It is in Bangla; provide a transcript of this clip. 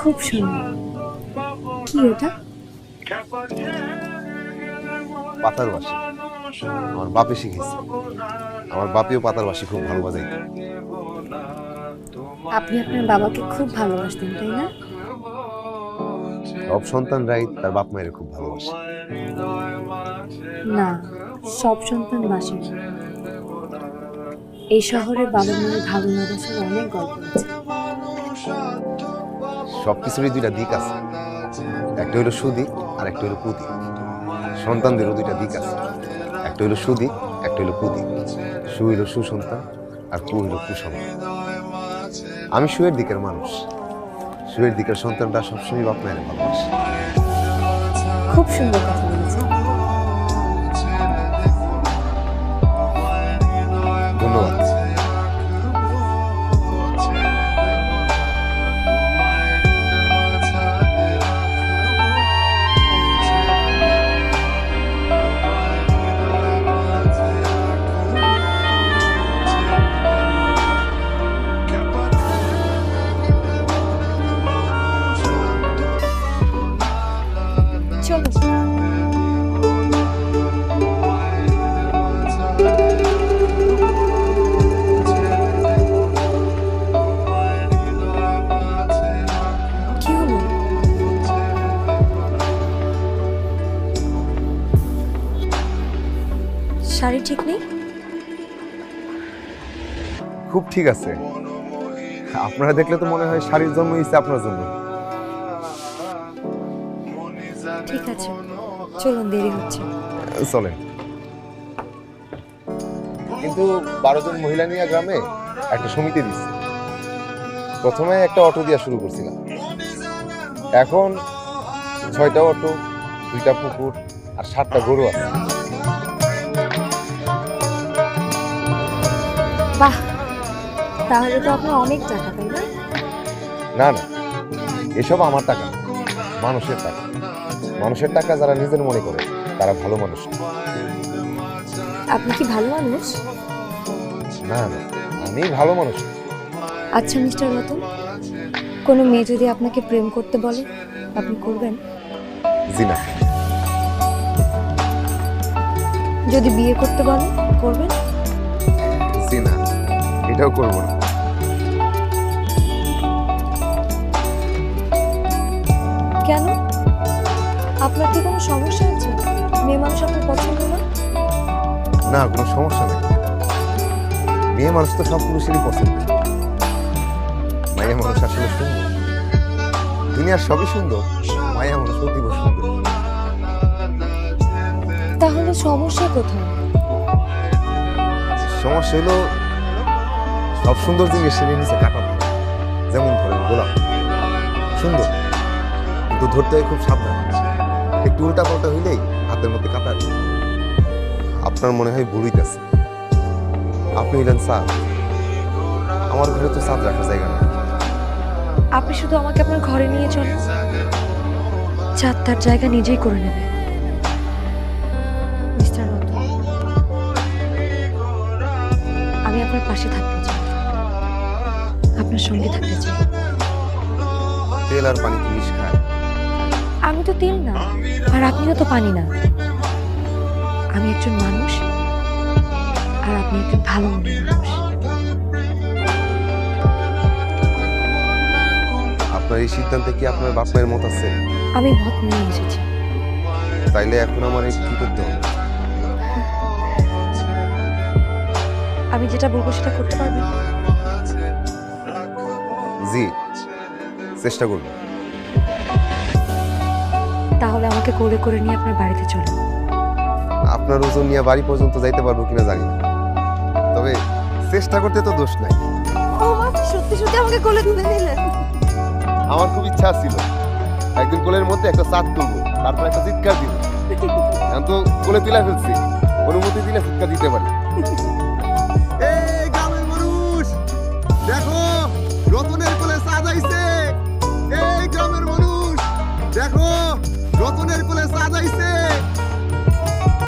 খুব সুন্দর। কি ওটা? পাতার বাঁশি। আমার বাপে শিখেছে। আমার বাপিও পাতার বাঁশি খুব ভালো বাজাইত। আপনি আপনার বাবাকে খুব ভালোবাসতেন, তাই না? সব সন্তানরাই তার বাপ মায়ের খুব ভালোবাসে। না, সব সন্তান বাসে না। এই শহরে বাবা মায়ের ভালোবাসার অনেক গল্প আছে। সবকিছুরই দুইটা দিক আছে, একটা হইলো সুদিক আর একটা হইলো কুদিক। সন্তানদেরও দুইটা দিক আছে, একটা হইলো সুদিক, একটা হইলো কুদিক। সু হইলো সুসন্তান আর কু হইলো কুসন্তান। আমি সুয়ের দিকের মানুষ। সুয়ের দিকের সন্তানটা সবসময় বাপ মায়ের ভালোবাসে। খুব সুন্দর কথা বলেছেন। ধন্যবাদ। চলো। কি হলো? শাড়ি ঠিক নেই? খুব ঠিক আছে। আপনারা দেখলে তো মনে হয় শাড়ির জন্ম হয়েছে আপনার জন্য। ঠিক আছে, চলুন, দেরি হচ্ছে। চলেন। কিন্তু 12 জন মহিলা নিয়ে গ্রামে একটা সমিতি দিচ্ছে। প্রথমে একটা অটো দিয়া শুরু করছিলাম, এখন 6টা অটো, 2টা পুকুর আর 7টা গরু আছে। বাহ, তাহলে তো আপনার অনেক টাকা, তাই না? না না, এসব আমার টাকা না, মানুষের টাকা। মানুষের টাকা যারা নিজের মনে করে তারা ভালো মানুষ না। আপনি কি ভালো মানুষ? না না, আমি ভালো মানুষ না। আচ্ছা মিস্টার রতন, কোনো মেয়ে যদি আপনাকে প্রেম করতে বলে, আপনি করবেন? জি না। যদি বিয়ে করতে বলে, করবেন? জি না, এটাও করবো না। কেন? আপনার কি কোনো সমস্যা আছে? মেয়ে মানুষ আপনার পছন্দ না? না, কোনো সমস্যা নেই। মেয়ে মানুষ তো সব পুরুষেরই পছন্দ। মায়া মানুষ আসলে সুন্দর। দুনিয়ার সবই সুন্দর, মায়া মানুষ অতীব সুন্দর। তাহলে সমস্যা কোথায়? সমস্যা হলো সব সুন্দর জিনিস শ্রেণীর নিচে কাটা থাকে। যেমন ধরেন গোলাপ সুন্দর, কিন্তু ধরতে হয় খুব সাবধান। একটু উল্টা পাল্টা হইলেই হাতের মধ্যে কাটা যায়। আপনার মনে হয় ভুল হইতেছে। আপনি হইলেন চাঁদ, আমার ঘরে তো চাঁদ রাখার জায়গা নেই। আপনি শুধু আমাকে আপনার ঘরে নিয়ে চলেন, চাঁদ তার জায়গা নিজেই করে নেবে। মিস্টার রতন, আমি আপনার পাশে থাকতে চাই, আপনার সঙ্গে থাকতে চাই। তেল আর পানি কি মিশ খায়? আমি তো তেল না, আর আপনিও তো পানি না। আমি একজন মানুষ, আর আপনি একজন ভালো মনের মানুষ। আপনার এই সিদ্ধান্তে কি আপনার বাপ মায়ের মত আছে? আমি মত নিয়ে এসেছি। তাইলে এখন আমার কি করতে হবে? আমি যেটা বলবো সেটা করতে পারবেন? জি, চেষ্টা করব। তাহলে আমাকে কোলে করে নিয়ে আপনার বাড়িতে চলুন। আপনার ওজন নিয়ে বাড়ি পর্যন্ত যাইতে পারবো কিনা জানি না, তবে চেষ্টা করতে তো দোষ নাই। ও মা, সত্যি সত্যি আমাকে কোলে তুলে নিলেন? আমার খুব ইচ্ছা ছিল একদিন কোলের মধ্যে একটা চাঁদ তুলবো, তারপর একটা চিৎকার দিব। এখন তো কোলে তুলে ফেলছি, অনুমতি দিলে চিৎকার দিতে পারি।